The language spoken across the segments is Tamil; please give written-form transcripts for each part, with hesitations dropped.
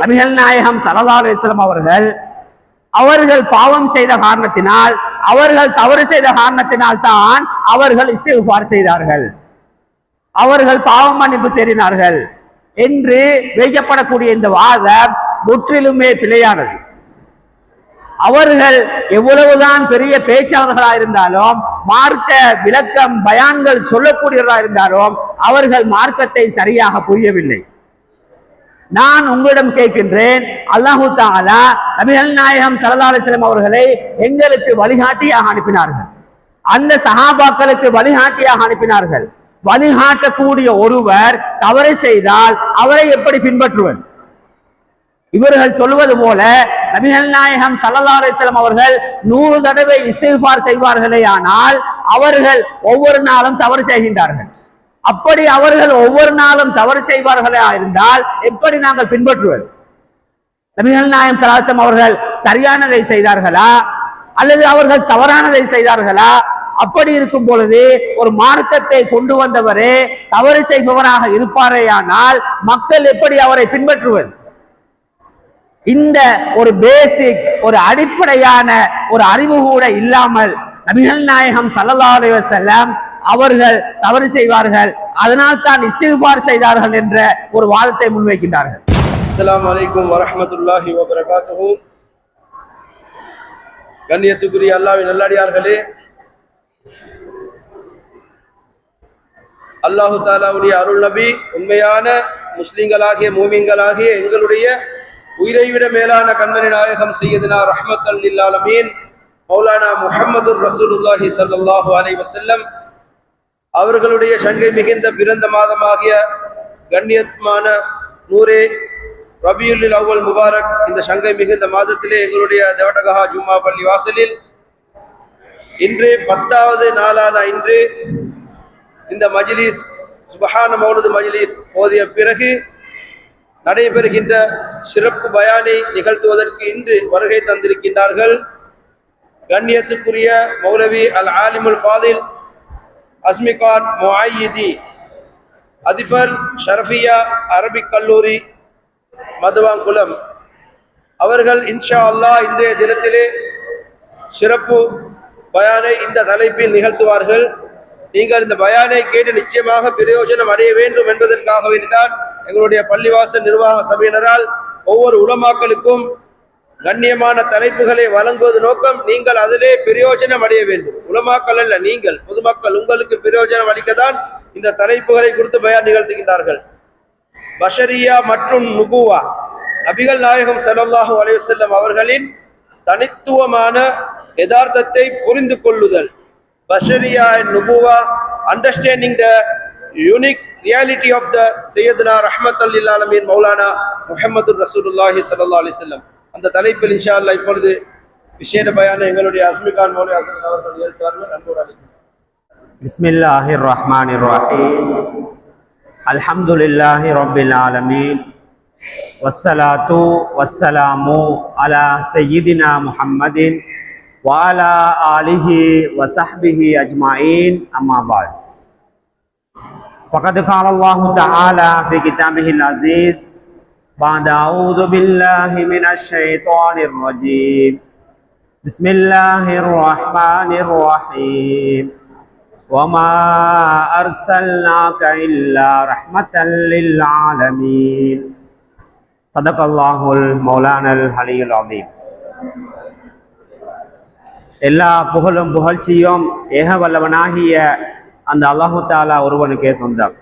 நபிகள் நாயகம் ஸல்லல்லாஹு அலைஹி வஸல்லம் அவர்கள் பாவம் செய்த காரணத்தினால், அவர்கள் தவறு செய்த காரணத்தினால் தான் அவர்கள் இஸ்திக்ஃபார் செய்தார்கள், அவர்கள் பாவம் மன்னிப்பு தேடினார்கள் என்று வைக்கப்படக்கூடிய இந்த வாதம் முற்றிலுமே பிழையானது. அவர்கள் எவ்வளவுதான் பெரிய பேச்சாளர்களாக இருந்தாலும், மார்க்க விளக்கம் பயான்கள் சொல்லக்கூடியவர்களாக இருந்தாலும், அவர்கள் மார்க்கத்தை சரியாக புரியவில்லை. நான் உங்களிடம் கேட்கின்றேன், அல்லாஹு தஆலா நபிகள் நாயகம் ஸல்லல்லாஹு அலைஹி வஸல்லம் அவர்களை எங்களுக்கு வழிகாட்டியாக அனுப்பினார்கள், அந்த சஹாபாக்களுக்கு வழிகாட்டியாக அனுப்பினார்கள். வழிகாட்டக்கூடிய ஒருவர் தவறை செய்தால் அவரை எப்படி பின்பற்றுவது? இவர்கள் சொல்வது போல நபிகள் நாயகம் ஸல்லல்லாஹு அலைஹி வஸல்லம் அவர்கள் 100 தடவை இஸ்திக்ஃபார் செய்வார்களே, ஆனால் அவர்கள் ஒவ்வொரு நாளும் தவறு செய்கின்றார்கள். அப்படி அவர்கள் ஒவ்வொரு நாளும் தவறு செய்வார்களா இருந்தால் எப்படி நாங்கள் பின்பற்றுவது? நபிகள் நாயகம் ஸல்லல்லாஹு அலைஹி வஸல்லம் அவர்கள் சரியானதை செய்தார்களா அல்லது அவர்கள் தவறானதை செய்தார்களா? அப்படி இருக்கும் பொழுது ஒரு மார்க்கத்தை கொண்டு வந்தவரே தவறு செய்பவராக இருப்பாரேயானால் மக்கள் எப்படி அவரை பின்பற்றுவது? இந்த ஒரு பேசிக், ஒரு அடிப்படையான ஒரு அறிவு கூட இல்லாமல் நபிகள் நாயகம் ஸல்லல்லாஹு அலைஹி வஸல்லம் அவர்கள் தவறு செய்வார்கள், அதனால் தான் இஸ்திக்ஃபார் செய்தார்கள் என்ற ஒரு வாதத்தை முன்வைக்கின்றார்கள். அஸ்ஸலாமு அலைக்கும் வரஹ்மத்துல்லாஹி வபரகாத்துஹு. கண்ணியத்துக்குரிய அல்லாஹ்வின் நல்லடியார்களே, அல்லாஹு தஆலாவுடைய அருள் நபி உண்மையான முஸ்லிம்களாகிய மூமின்களாகிய எங்களுடைய உயிரை விட மேலான கண்மணி நாயகம் சையதுனா ரஹ்மத்தல் லில் ஆலமீன் மௌலானா முஹம்மதுர் ரசூலுல்லாஹி ஸல்லல்லாஹு அலைஹி வஸல்லம் அவர்களுடைய சங்கை மிகுந்த பிறந்த மாதமாகிய கண்ணியமான நூரே ரபியுல் அவ்வல் முபாரக் இந்த சங்கை மிகுந்த மாதத்திலே எங்களுடைய தேவடகஹா ஜும்மா பள்ளி வாசலில் இன்று 10வது நாளான இன்று இந்த மஜ்லிஸ் சுப்ஹான மௌலிது மஜ்லிஸ் ஓதிய பிறகு நடைபெறுகின்ற சிறப்பு பயானை நிகழ்த்துவதற்கு இன்று வருகை தந்திருக்கின்றார்கள் கண்ணியத்துக்குரிய மௌலவி அல் ஆலிமுல் ஃபாதில் அஸ்மிகான் முஆய்யிதி அதிபர் ஷரஃபியா அரபிக் கல்லூரி மதுவாங்குளம் அவர்கள் இன்ஷா அல்லாஹ் இன்றைய தினத்திலே சிறப்பு பயானை இந்த தலைப்பில் நிகழ்த்துவார்கள். நீங்கள் இந்த பயானை கேட்டு நிச்சயமாக பிரயோஜனம் அடைய வேண்டும் என்பதற்காக வேண்டிதான் எங்களுடைய பள்ளிவாசல் நிர்வாக சபையினரால் ஒவ்வொரு உலமாக்களுக்கும் கண்ணியமான தலைப்புகளை வழங்குவது நோக்கம். நீங்கள் அதிலே பிரயோஜனம் அடைய வேண்டும். உலமாக்கள் அல்ல, நீங்கள் பொதுமக்கள் உங்களுக்கு பிரயோஜனம் அளிக்கத்தான் இந்த தலைப்புகளை குறித்து பயான் நிகழ்த்துகின்றார்கள். பஷரியா மற்றும் நுபுவா, நபிகள் நாயகம் ஸல்லல்லாஹு அலைஹி வஸல்லம் அவர்களின் தனித்துவமான யதார்த்தத்தை புரிந்து கொள்ளுதல். Bashariya and Nubuwa, understanding the unique reality of the Sayyidina Rahmatul lil Alamin Maulana Muhammadur Rasulullah sallallahu alaihi wasallam. அந்த தலைப்பில் இன்ஷா அல்லாஹ் இப்பொழுது விசேட பயானை எங்களுடைய அஸ்மிகான் மௌலவி ஹசரத் அவர்கள் நிகழ்த்துவார்கள். அன்போடு அழைக்கிறேன். பிஸ்மில்லாஹிர் ரஹ்மானிர் ரஹீம். அல்ஹம்துலில்லாஹி ரப்பில் ஆலமீன். வஸ்ஸலாத்து வஸ்ஸலாமு அலா சய்யிதினா முஹம்மதின் وعلى آله وصحبه أجمعين أما بعد فقد قال الله تعالى في كتابه العزيز بعد أعوذ بالله من الشيطان الرجيم بسم الله الرحمن الرحيم وما أرسلناك إلا رحمة للعالمين صدق الله المولانا العلي العظيم. எல்லா புகழும் புகழ்ச்சியும் ஏக வல்லவனாகிய அந்த அல்லாஹு தஆலா ஒருவனுக்கே சொந்தம்.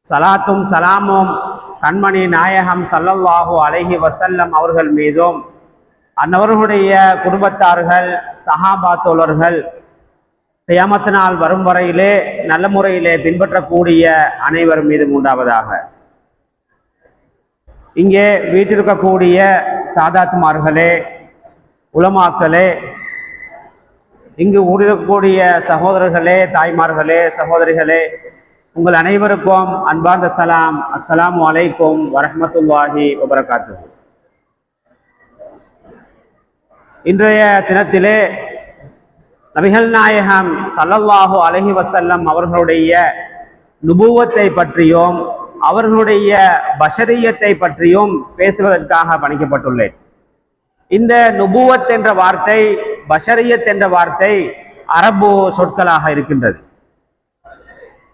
சலாத்தும் சலாமும் கண்மணி நாயகம் ஸல்லல்லாஹு அலைஹி வஸல்லம் அவர்கள் மீதும் அன்னவர்களுடைய குடும்பத்தார்கள் சஹாபா தோழர்கள் கியாமத் நாள் வரும் வரையிலே நல்ல முறையிலே பின்பற்றக்கூடிய அனைவர் மீதும் உண்டாவதாக. இங்கே வீட்டிருக்கக்கூடிய சாதாத்துமார்களே, உலமாக்களே, இங்கு ஊரிடக்கூடிய சகோதரர்களே, தாய்மார்களே, சகோதரிகளே, உங்கள் அனைவருக்கும் அன்பார்ந்த சலாம். அஸ்ஸலாமு அலைக்கும் வரஹ்மத்துல்லாஹி வபரகாத்துஹு. இன்றைய தினத்திலே நபிகள் நாயகம் ஸல்லல்லாஹு அலைஹி வஸல்லம் அவர்களுடைய நுபுவத்தை பற்றியும் அவர்களுடைய பஷரியத்தை பற்றியும் பேசுவதற்காக பணிக்கப்பட்டுள்ளேன். இந்த நுபுவத் என்ற வார்த்தை, பஷரியத் என்ற வார்த்தை அரபு சொற்களாக இருக்கின்றது.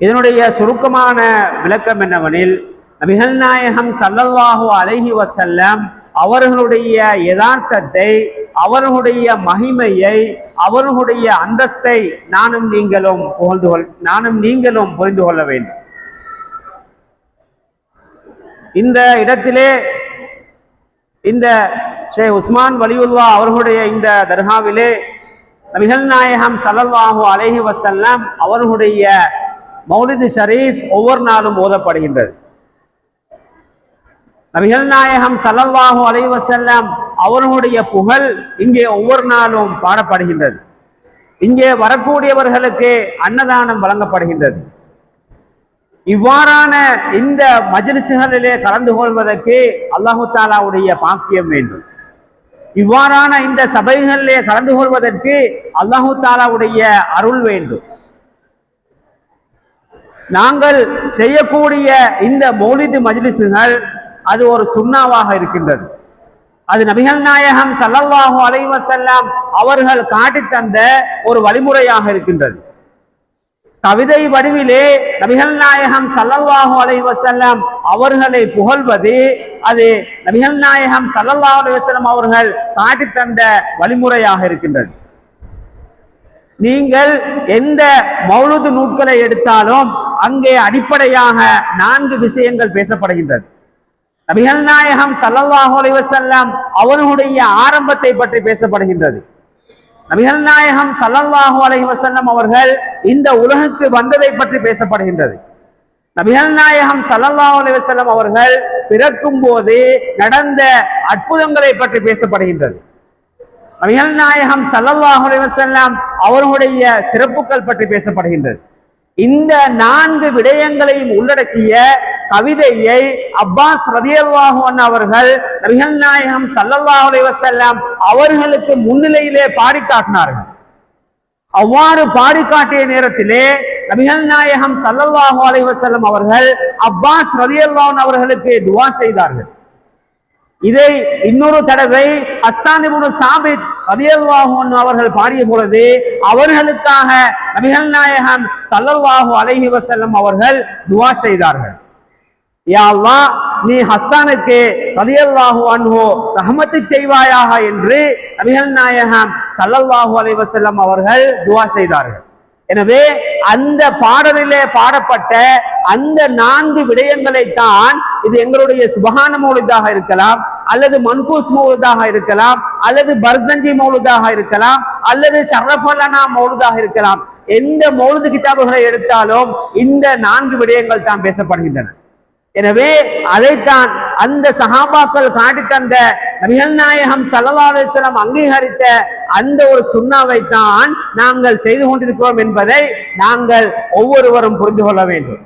இதனுடைய சுருக்கமான விளக்கம் என்னவெனில், நபிகள் நாயகம் ஸல்லல்லாஹு அலைஹி வஸல்லம் அவர்களுடைய யதார்த்தத்தை, அவர்களுடைய மகிமையை, அவர்களுடைய அந்தஸ்தை நானும் நீங்களும் புரிந்து கொள்ள வேண்டும். இந்த இடத்திலே இந்த ஷேக் உஸ்மான் வலியுல்லா அவர்களுடைய இந்த தர்காவிலே நபிகள் நாயகம் ஸல்லல்லாஹு அலைஹி வஸல்லம் அவர்களுடைய மௌலிது ஷரீஃப் ஒவ்வொரு நாளும் ஓதப்படுகின்றது. நபிகள் நாயகம் ஸல்லல்லாஹு அலைஹி வஸல்லம் அவர்களுடைய புகழ் இங்கே ஒவ்வொரு நாளும் பாடப்படுகின்றது. இங்கே வரக்கூடியவர்களுக்கு அன்னதானம் வழங்கப்படுகின்றது. இவ்வாறான இந்த மஜ்லிஸ்களிலே கலந்து கொள்வதற்கு அல்லாஹு தஆலாவுடைய பாக்கியம் வேண்டும். இவ்வாறான இந்த சபைகளிலே கலந்து கொள்வதற்கு அல்லாஹு தஆலாவுடைய அருள் வேண்டும். நாங்கள் செய்யக்கூடிய இந்த மௌலிது மஜ்லிஸ்கள் அது ஒரு சுன்னாவாக இருக்கின்றது. அது நபிகள் நாயகம் ஸல்லல்லாஹு அலைஹி வஸல்லம் அவர்கள் காட்டித் தந்த ஒரு வழிமுறையாக இருக்கின்றது. கவிதை வடிவிலே நபிகள் நாயகம் ஸல்லல்லாஹு அலைஹி வஸல்லம் அவர்களை புகழ்வது அது நபிகள் நாயகம் ஸல்லல்லாஹு அலைஹி வஸல்லம் அவர்கள் காட்டித் தந்த வழிமுறையாக இருக்கின்றது. நீங்கள் எந்த மௌலூது நூல்களை எடுத்தாலும் அங்கே அடிப்படையாக 4 விஷயங்கள் பேசப்படுகின்றது. நபிகள் நாயகம் ஸல்லல்லாஹு அலைஹி வஸல்லம் அவர்களுடைய ஆரம்பத்தை பற்றி பேசப்படுகின்றது. நபிகள் நாயகம் ஸல்லல்லாஹு அலைஹி வஸல்லம் அவர்கள் இந்த உலகுக்கு வந்ததை பற்றி பேசப்படுகின்றது. நபிகள் நாயகம் ஸல்லல்லாஹு அலைஹி வஸல்லம் அவர்கள் பிறக்கும் போது நடந்த அற்புதங்களை பற்றி பேசப்படுகின்றது. நபிகள் நாயகம் ஸல்லல்லாஹு அலைஹி வஸல்லம் அவர்களுடைய சிறப்புகள் பற்றி பேசப்படுகின்றது. இந்த 4 விடயங்களையும் உள்ளடக்கிய கவிதையை அப்பாஸ் ரலியல்லாஹு அன்ஹு அவர்கள் நபிகள் நாயகம் ஸல்லல்லாஹு அலைஹி வஸல்லம் அவர்களுக்கு முன்னிலையிலே பாடி காட்டினார்கள். அவ்வாறு பாடி காட்டிய நேரத்திலே நபிகள் நாயகம் ஸல்லல்லாஹு அலைஹி வஸல்லம் அவர்கள் அப்பாஸ் ரலியல்லாஹு அன்ஹு அவர்களுக்கு துஆ செய்தார்கள். இதை இன்னொரு தடவை ஹஸ்ஸான் இப்னு சாபித் ரலியல்லாஹு அன்ஹு அவர்கள் பாடிய பொழுது அவர்களுக்காக நபிகள் நாயகம் ஸல்லல்லாஹு அலைஹி வஸல்லம் அவர்கள் துஆ செய்தார்கள். யா அல்லாஹ், நீ ஹஸ்ஸானுக்கு ரலியல்லாஹு அன்ஹு ரஹ்மத்து செய்வாயாக என்று நபிகள் நாயகம் ஸல்லல்லாஹு அலைஹி வஸல்லம் அவர்கள் துஆ செய்தார்கள். எனவே அந்த பாடலிலே பாடப்பட்ட அந்த 4 விடயங்களை தான் இது எங்களுடைய சுபஹான மௌலிதாக இருக்கலாம், அல்லது மன்கூஸ் மௌலிதாக இருக்கலாம், அல்லது பர்சஞ்சி மௌலிதாக இருக்கலாம், அல்லது ஷரஃபலனா மௌலிதாக இருக்கலாம். எந்த மௌலிது கிதாபுகளை எடுத்தாலும் இந்த 4 விடயங்கள் தான் பேசப்படுகின்றன. எனவே அதைத்தான் அந்த சஹாபாக்கள் காட்டி தந்த நபிகள் நாயகம் ஸல்லல்லாஹு அலைஹி வஸல்லம் அங்கீகரித்த அந்த ஒரு சுன்னாவை தான் நாங்கள் செய்து கொண்டிருக்கிறோம் என்பதை நாங்கள் ஒவ்வொருவரும் புரிந்து கொள்ள வேண்டும்.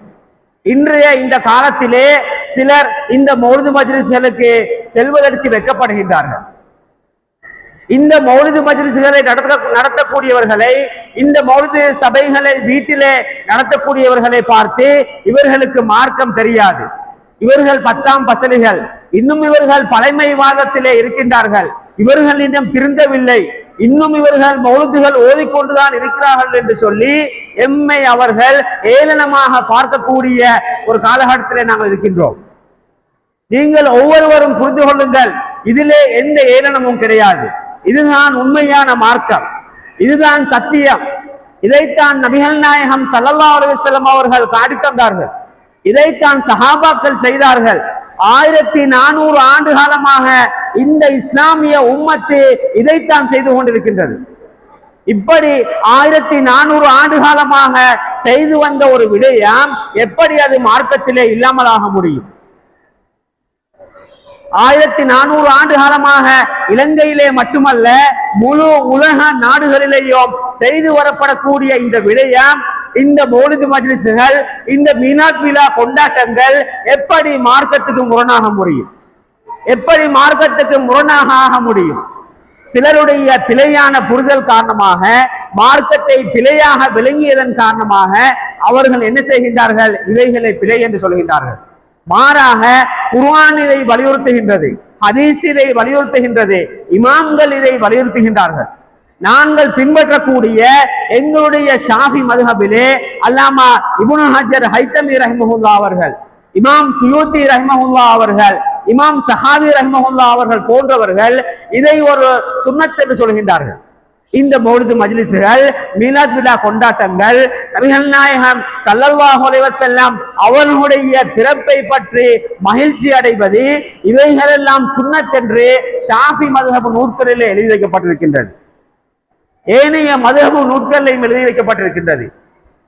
இன்றைய இந்த காலத்திலே சிலர் இந்த மௌலிது மஜ்லிஸ்களுக்கு செல்வதற்கு வெட்கப்படுகின்றார்கள். இந்த மௌலிது மஜ்லிஸ்களை நடத்தக்கூடியவர்களை, இந்த மௌலிது சபைகளை வீட்டிலே நடத்தக்கூடியவர்களை பார்த்து இவர்களுக்கு மார்க்கம் தெரியாது, இவர்கள் 10ஆம் பசலிகள், இன்னும் இவர்கள் பழைமைவாதத்திலே இருக்கின்றார்கள், இவர்கள் இன்னும் திருந்தவில்லை, இன்னும் இவர்கள் மௌலிதுகள் ஓதிக்கொண்டுதான் இருக்கிறார்கள் என்று சொல்லி எம்மை அவர்கள் ஏளனமாக பார்க்கக்கூடிய ஒரு காலகட்டத்திலே நாங்கள் இருக்கின்றோம். நீங்கள் ஒவ்வொருவரும் புரிந்து கொள்ளுங்கள், இதிலே எந்த ஏளனமும் கிடையாது. இதுதான் உண்மையான மார்க்கம், இதுதான் சத்தியம். இதைத்தான் நபிகள் நாயகம் ஸல்லல்லாஹு அலைஹி வஸல்லம் அவர்கள் காட்டி தந்தார்கள். இதைத்தான் சஹாபாக்கள் செய்தார்கள். 1400 ஆண்டு காலமாக இந்த இஸ்லாமிய உம்மத்து இதைத்தான் செய்து கொண்டிருக்கின்றது. இப்படி 1400 ஆண்டு காலமாக செய்து வந்த ஒரு விடயம் எப்படி அது மார்க்கத்திலே இல்லாமலாக முடியும்? 1400 ஆண்டு காலமாக இலங்கையிலே மட்டுமல்ல முழு உலக நாடுகளிலேயும் செய்து வரப்படக்கூடிய இந்த விடயம், இந்த மௌலிது மஜ்லிஸ்கள், இந்த மீனாத் விழா கொண்டாட்டங்கள் எப்படி மார்க்கத்துக்கு முரணாக முடியும்? எப்படி மார்க்கத்துக்கு முரணாக ஆக முடியும்? சிலருடைய பிழையான புரிதல் காரணமாக, மார்க்கத்தை பிழையாக விளங்கியதன் காரணமாக அவர்கள் என்ன செய்கின்றார்கள்? இவைகளை பிழை என்று சொல்கின்றார்கள். மாறாக குர்ஆன் இதை வலியுறுத்துகின்றது, ஹதீஸ் இதை வலியுறுத்துகின்றது, இமாம்கள் இதை வலியுறுத்துகின்றார்கள். நாங்கள் பின்பற்றக்கூடிய எங்களுடைய ஷாஃபி மதுஹபிலே அல்லாமா இப்னு ஹஜர் ஹைத்தமி ரஹிமஹுல்லாஹ் அவர்கள், இமாம் சுயூத்தி ரஹிமஹுல்லாஹ் அவர்கள், இமாம் சஹாவி ரஹிமஹுல்லாஹ் அவர்கள் போன்றவர்கள் இதை ஒரு சுன்னத் என்று சொல்கின்றார்கள். இந்த மௌலிது மஜ்லிஸ்கள், மீலாத் விழா கொண்டாட்டங்கள், நபிகள் நாயகம் ஸல்லல்லாஹு அலைஹி வஸல்லம் அவர்களுடைய பிறப்பை பற்றி மகிழ்ச்சி அடைவது, இவைகளெல்லாம் சுன்னத் என்று ஷாஃபி மதுஹப் நூற்களிலே எழுதி வைக்கப்பட்டிருக்கின்றது. ஏனைய மதுஹப் நூற்களிலும் எழுதி வைக்கப்பட்டிருக்கின்றது.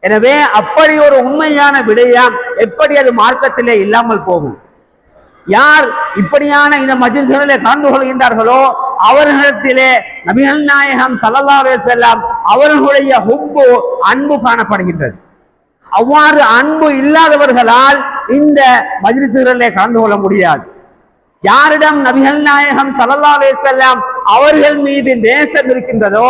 எனவே அப்படி ஒரு உண்மையான விடயம் எப்படி அது மார்க்கத்திலே இல்லாமல் போகும்? யார் இப்படியான இந்த மஜ்லிஸ்களிலே கலந்து கொள்கின்றார்களோ அவர்களிடத்திலே நபிகள் நாயகம் ஸல்லல்லாஹு அலைஹி வஸல்லம் அவர்களுடைய ஹுப்பு, அன்பு காணப்படுகின்றது. அவ்வாறு அன்பு இல்லாதவர்களால் இந்த மஜ்லிஸ்களிலே கலந்து கொள்ள முடியாது. யாரிடம் நபிகள் நாயகம் ஸல்லல்லாஹு அலைஹி வஸல்லம் அவர்கள் மீது நேசம் இருக்கின்றதோ,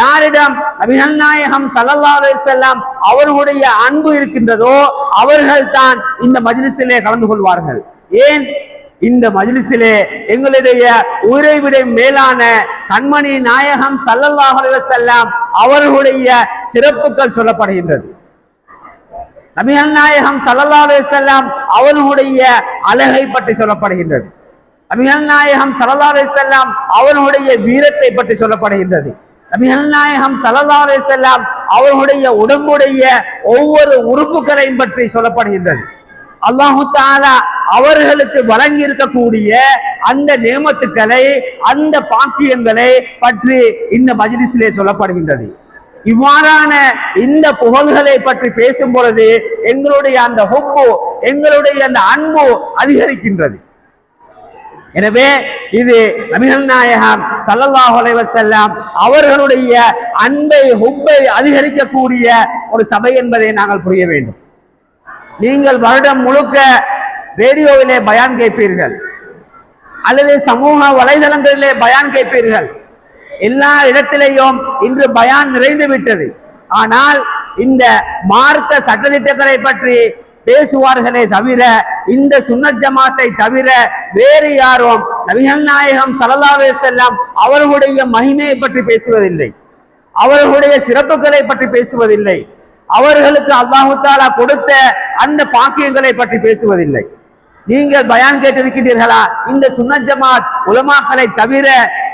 யாரிடம் நபிகள் நாயகம் ஸல்லல்லாஹு அலைஹி வஸல்லம் அவர்களுடைய அன்பு இருக்கின்றதோ அவர்கள் தான் இந்த மஜ்லிஸிலே கலந்து கொள்வார்கள். ஏன்? இந்த மஜ்லிஸிலே எங்களுடைய உயிரை விட மேலான கண்மணி நாயகம் ஸல்லல்லாஹு அலைஹி வஸல்லம் அவர்களுடைய சிறப்புகள் சொல்லப்படுகின்றது. நபிகள் நாயகம் ஸல்லல்லாஹு அலைஹி வஸல்லம் அவர்களுடைய அழகை பற்றி சொல்லப்படுகின்றது. நபிகள் நாயகம் ஸல்லல்லாஹு அலைஹி வஸல்லம் அவர்களுடைய வீரத்தை பற்றி சொல்லப்படுகின்றது. நபிகள் நாயகம் ஸல்லல்லாஹு அலைஹி வஸல்லம் அவர்களுடைய உடம்புடைய ஒவ்வொரு உறுப்புகளையும் பற்றி சொல்லப்படுகின்றது. அல்லாஹு தஆலா அவர்களுக்கு வழங்கி இருக்கக்கூடிய அந்த நேமத்துக்களை, அந்த பாக்கியங்களை பற்றி இந்த மஜ்லிஸிலே சொல்லப்படுகின்றது. இவ்வாறான இந்த புகழ்களை பற்றி பேசும் பொழுது எங்களுடைய அந்த ஹுப்பு, எங்களுடைய அந்த அன்பு அதிகரிக்கின்றது. எனவே இது நபிகள் நாயகம் ஸல்லல்லாஹு அலைஹி வஸல்லம் அவர்களுடைய அன்பை, ஹுப்பை அதிகரிக்கக்கூடிய ஒரு சபை என்பதை நாங்கள் புரிய வேண்டும். நீங்கள் வருடம் முழுக்க ரேடியோவிலே பயான் கேட்பீர்கள், அல்லது சமூக வலைதளங்களிலே பயான் கேட்பீர்கள். எல்லா இடத்திலேயும் இன்று பயான் நிறைந்து விட்டது. ஆனால் இந்த மார்க்க சட்டதிட்டங்களை பற்றி பேசுவார்களே தவிர, இந்த சுன்னத் ஜமாத்தை தவிர வேறு யாரும் நபிகள் நாயகம் ஸல்லல்லாஹு அலைஹி வஸல்லம் அவர்களுடைய மகிமையை பற்றி பேசுவதில்லை, அவர்களுடைய சிறப்புகளை பற்றி பேசுவதில்லை, அவர்களுக்கு அல்லாஹு தஆலா கொடுத்த அந்த பாக்கியங்களை பற்றி பேசுவதில்லை. நீங்கள் பயான் கேட்டிருக்கிறீர்களா? இந்த சுன்னத் ஜமாத் உலமாக்களை தவிர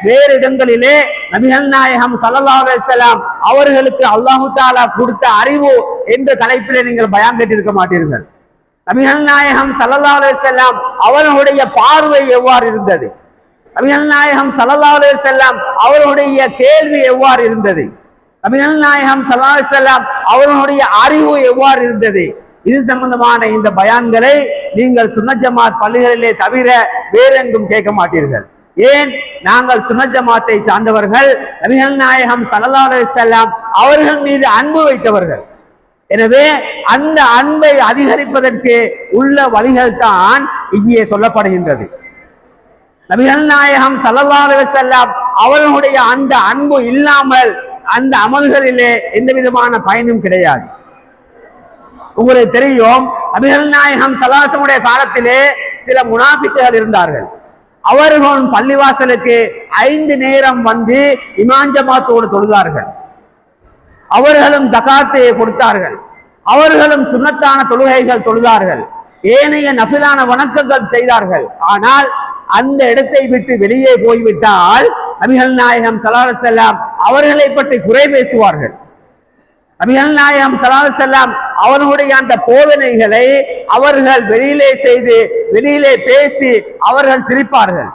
வேறு இடங்களிலே நபிகள் நாயகம் ஸல்லல்லாஹு அலைஹி வஸல்லம் அவர்களுக்கு அல்லாஹு தஆலா கொடுத்த அறிவு என்ற தலைப்பிலே நீங்கள் பயான் கேட்டிருக்க மாட்டீர்கள். நபிகள் நாயகம் ஸல்லல்லாஹு அலைஹி வஸல்லம் அவர்களுடைய பார்வை எவ்வாறு இருந்தது? நபிகள் நாயகம் ஸல்லல்லாஹு அலைஹி வஸல்லம் அவர்களுடைய கேள்வி எவ்வாறு இருந்தது? நபிகள் நாயகம் ஸல்லல்லாஹு அலைஹி வஸல்லம் அவர்களுடைய அறிவு எவ்வாறு இருந்தது? இது சம்பந்தமான இந்த பயான்களை நீங்கள் சுன்னத் ஜமாத் பள்ளிகளிலே தவிர வேறெங்கும் கேட்க மாட்டீர்கள். ஏன்? நாங்கள் சுன்னத் ஜமாத்தை சார்ந்தவர்கள், நபிகள் நாயகம் ஸல்லல்லாஹு அலைஹி வஸல்லம் அவர்கள் மீது அன்பு வைத்தவர்கள். எனவே அந்த அன்பை அதிகரிப்பதற்கு உள்ள வழிகள் தான் இங்கே சொல்லப்படுகின்றது. நபிகள் நாயகம் ஸல்லல்லாஹு அலைஹி வஸல்லம் அவர்களுடைய அந்த அன்பு இல்லாமல் அந்த அமல்களிலே எந்த விதமான பயனும் கிடையாது. உங்களுக்கு தெரியும், நபிகள் நாயகம் ஸல்லல்லாஹு அலைஹி வஸல்லம் காலத்திலே சில முனாஃபிக்குகள் இருந்தார்கள். அவர்களும் பள்ளிவாசலுக்கு 5 நேரம் வந்து இமாம் ஜமாத்தோடு தொழுதார்கள். அவர்களும் ஜகாத்தை கொடுத்தார்கள். அவர்களும் சுன்னத்தான தொழுகைகள் தொழுதார்கள். ஏனைய நஃபிலான வணக்கங்கள் செய்தார்கள். ஆனால் அந்த இடத்தை விட்டு வெளியே போய்விட்டால் நபிகள் நாயகம் ஸல்லல்லாஹு அலைஹி வஸல்லம் அவர்களை பற்றி குறை பேசுவார்கள். நபிகள் நாயகம் ஸல்லல்லாஹு அலைஹி வஸல்லம் அவர்களுடைய அந்த போதனைகளை அவர்கள் வெளியிலே செய்து, வெளியிலே பேசி அவர்கள் சிரிப்பார்கள்.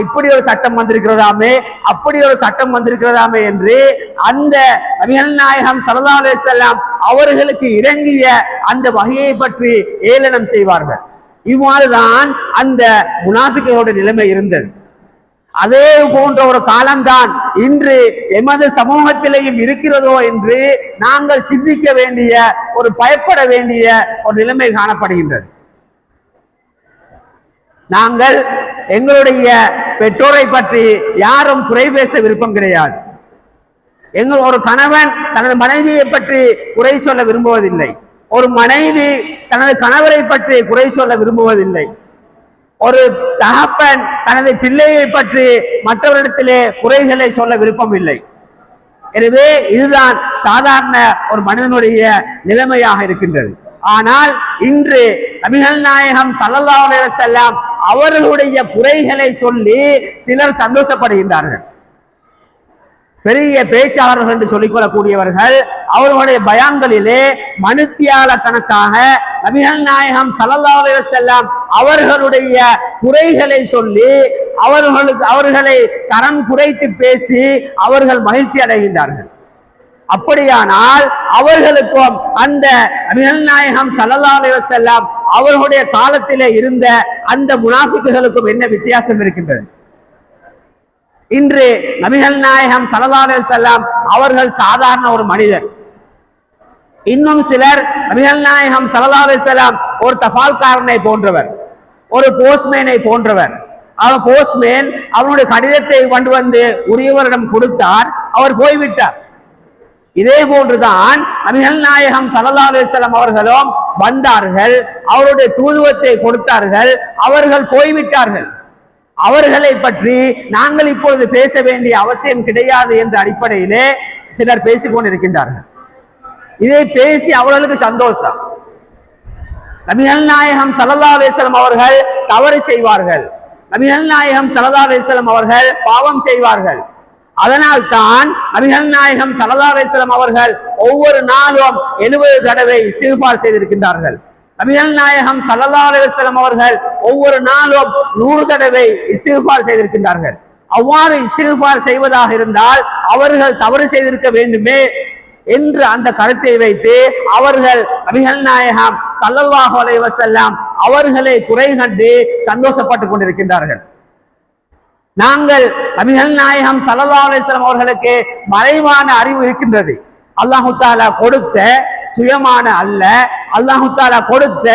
இப்படி ஒரு சட்டம் வந்திருக்கிறதாமே, அப்படி ஒரு சட்டம் வந்திருக்கிறதாமே என்று அந்த நபிகள் நாயகம் ஸல்லல்லாஹு அலைஹி வஸல்லம் அவர்களுக்கு இறங்கிய அந்த வகையை பற்றி ஏளனம் செய்வார்கள். இவ்வாறுதான் அந்த முனாஃபிக்குகளோட நிலைமை இருந்தது. அதே போன்ற ஒரு காலம்தான் இன்று எமது சமூகத்திலேயும் இருக்கிறதோ என்று நாங்கள் சிந்திக்க வேண்டிய, ஒரு பயப்பட வேண்டிய ஒரு நிலைமை காணப்படுகின்றது. நாங்கள் எங்களுடைய பெற்றோரை பற்றி யாரும் குறை பேச விருப்பம் கிடையாது. ஒரு கணவன் தனது மனைவியை பற்றி குறை சொல்ல விரும்புவதில்லை. ஒரு மனைவி தனது கணவரை பற்றி குறை சொல்ல விரும்புவதில்லை. ஒரு தகப்பன் தனது பிள்ளையை பற்றி மற்றவரிடத்திலே குறைகளை சொல்ல விருப்பம் இல்லை. எனவே இதுதான் சாதாரண ஒரு மனிதனுடைய நிலைமையாக இருக்கின்றது. ஆனால் இன்று நபிகள் நாயகம் ஸல்லல்லாஹு அலைஹி வஸல்லம் அவர்களுடைய குறைகளை சொல்லி சிலர் சந்தோஷப்படுகின்றார்கள். பெரிய பேச்சாளர்கள் என்று சொல்லிக்கொள்ளக்கூடியவர்கள் அவர்களுடைய பயான்களிலே மணித்தியால கணக்காக நபிகள் நாயகம் ஸல்லல்லாஹு அலைஹி வஸல்லம் அவர்களுடைய குறைகளை சொல்லி அவர்களை தரம் குறைத்து பேசி அவர்கள் மகிழ்ச்சி அடைகின்றார்கள். அப்படியானால் அவர்களுக்கும் அந்த நபிகள் நாயகம் ஸல்லல்லாஹு அலைஹி வஸல்லம் அவர்களுடைய காலத்திலே இருந்த அந்த முனாஃபிக்குகளுக்கும் என்ன வித்தியாசம் இருக்கின்றது? இன்று நபிகள் நாயகம் ஸல்லல்லாஹு அலைஹி வஸல்லம் அவர்கள் சாதாரண ஒரு மனிதர். இன்னும் சிலர் நபிகள் நாயகம் ஸல்லல்லாஹு அலைஹி வஸல்லம் ஒரு தபால்காரனை போன்றவர், ஒரு போஸ்ட்மேனை போன்றவர். அவர் போஸ்ட்மேன் அவருடைய கடிதத்தை கொண்டு வந்து உரியவரிடம் கொடுத்தார், அவர் போய்விட்டார். இதே போன்றுதான் நபிகள் நாயகம் ஸல்லல்லாஹு அலைஹி வஸல்லம் அவர்களும் வந்தார்கள், அவருடைய தூதுவத்தை கொடுத்தார்கள், அவர்கள் போய்விட்டார்கள். அவர்களை பற்றி நாங்கள் இப்பொழுது பேச வேண்டிய அவசியம் கிடையாது என்ற அடிப்படையிலே சிலர் பேசிக் கொண்டிருக்கின்றார்கள். இதை பேசி அவர்களுக்கு சந்தோஷம். நபிகள் நாயகம் ஸல்லல்லாஹு அலைஹி வஸல்லம் அவர்கள் தவறு செய்வார்கள், நபிகள் நாயகம் ஸல்லல்லாஹு அலைஹி வஸல்லம் அவர்கள் பாவம் செய்வார்கள். அதனால் தான் நபிகள் நாயகம் ஸல்லல்லாஹு அலைஹி வஸல்லம் அவர்கள் ஒவ்வொரு நாளும் 70 தடவை இஸ்திக்பார் செய்திருக்கின்றார்கள். நபிகள் நாயகம் ஸல்லல்லாஹு அலைஹி வஸல்லம் அவர்கள் ஒவ்வொரு நாளும் 100 தடவை இஸ்திக்பார் செய்திருக்கின்றார்கள். அவ்வாறு இஸ்திக்பார் செய்வதாக இருந்தால் அவர்கள் தவறு செய்திருக்க வேண்டுமே என்று அந்த கருத்தை வைத்து அவர்கள் நபிகள் நாயகம் ஸல்லல்லாஹு அலைஹி வஸல்லம் அவர்களை குறை கண்டு சந்தோஷப்பட்டுக் கொண்டிருக்கின்றார்கள். நாங்கள் நபிகள் நாயகம் ஸல்லல்லாஹு அலைஹி வஸல்லம் அவர்களுக்கு மறைவான அறிவு இருக்கின்றது. அல்லாஹு தஆலா கொடுத்த சுயமான அல்ல, அல்லாஹு தஆலா கொடுத்த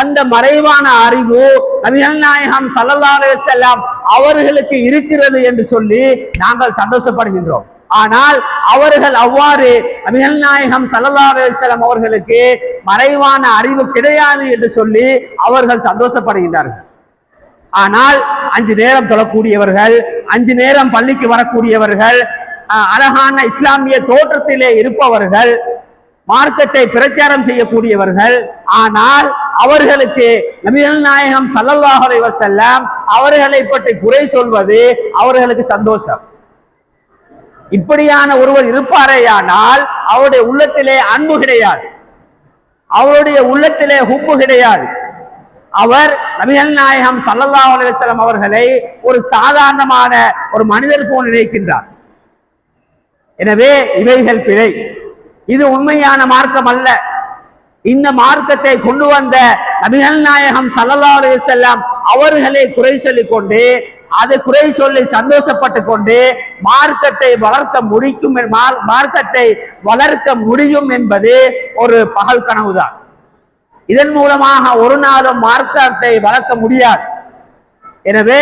அந்த மறைவான அறிவு நபிகள் நாயகம் ஸல்லல்லாஹு அலைஹி வஸல்லம் அவர்களுக்கு இருக்கிறது என்று சொல்லி நாங்கள் சந்தோஷப்படுகின்றோம். ஆனால் அவர்கள் அவ்வாறு நபிகள் நாயகம் ஸல்லல்லாஹு அலைஹி வஸல்லம் அவர்களுக்கு மறைவான அறிவு கிடையாது என்று சொல்லி அவர்கள் சந்தோஷப்படுகின்றார்கள். ஆனால் 5 நேரம் தொழக்கூடியவர்கள், 5 நேரம் பள்ளிக்கு வரக்கூடியவர்கள், அழகான இஸ்லாமிய தோற்றத்திலே இருப்பவர்கள், மார்க்கத்தை பிரச்சாரம் செய்யக்கூடியவர்கள், ஆனால் அவர்களுக்கு நபிகள் நாயகம் ஸல்லல்லாஹு அலைஹி வஸல்லம் அவர்களை பற்றி குறை சொல்வது அவர்களுக்கு சந்தோஷம். இப்படியான ஒருவர் இருப்பாரேயானால் அவருடைய உள்ளத்திலே அன்பு கிடையாது, அவருடைய உள்ளத்திலே ஹுப்பு கிடையாது. அவர் நபிகள் நாயகம் ஸல்லல்லாஹு அலைஹி வஸல்லம் அவர்களை ஒரு சாதாரணமான ஒரு மனிதர் போல் நினைக்கின்றார். எனவே இவைகள் பிழை, இது உண்மையான மார்க்கம் அல்ல. இந்த மார்க்கத்தை கொண்டு வந்த நபிகள் நாயகம் ஸல்லல்லாஹு அலைஹி வஸல்லம் அவர்களை குறை சொல்லிக் கொண்டு, அதை குறை சொல்லி சந்தோஷப்பட்டு கொண்டு மார்க்கத்தை வளர்க்க முடியும் என்பது ஒரு பகல் கனவுதான். இதன் மூலமாக ஒரு நாளும் மார்க்கத்தை வளர்க்க முடியாது. எனவே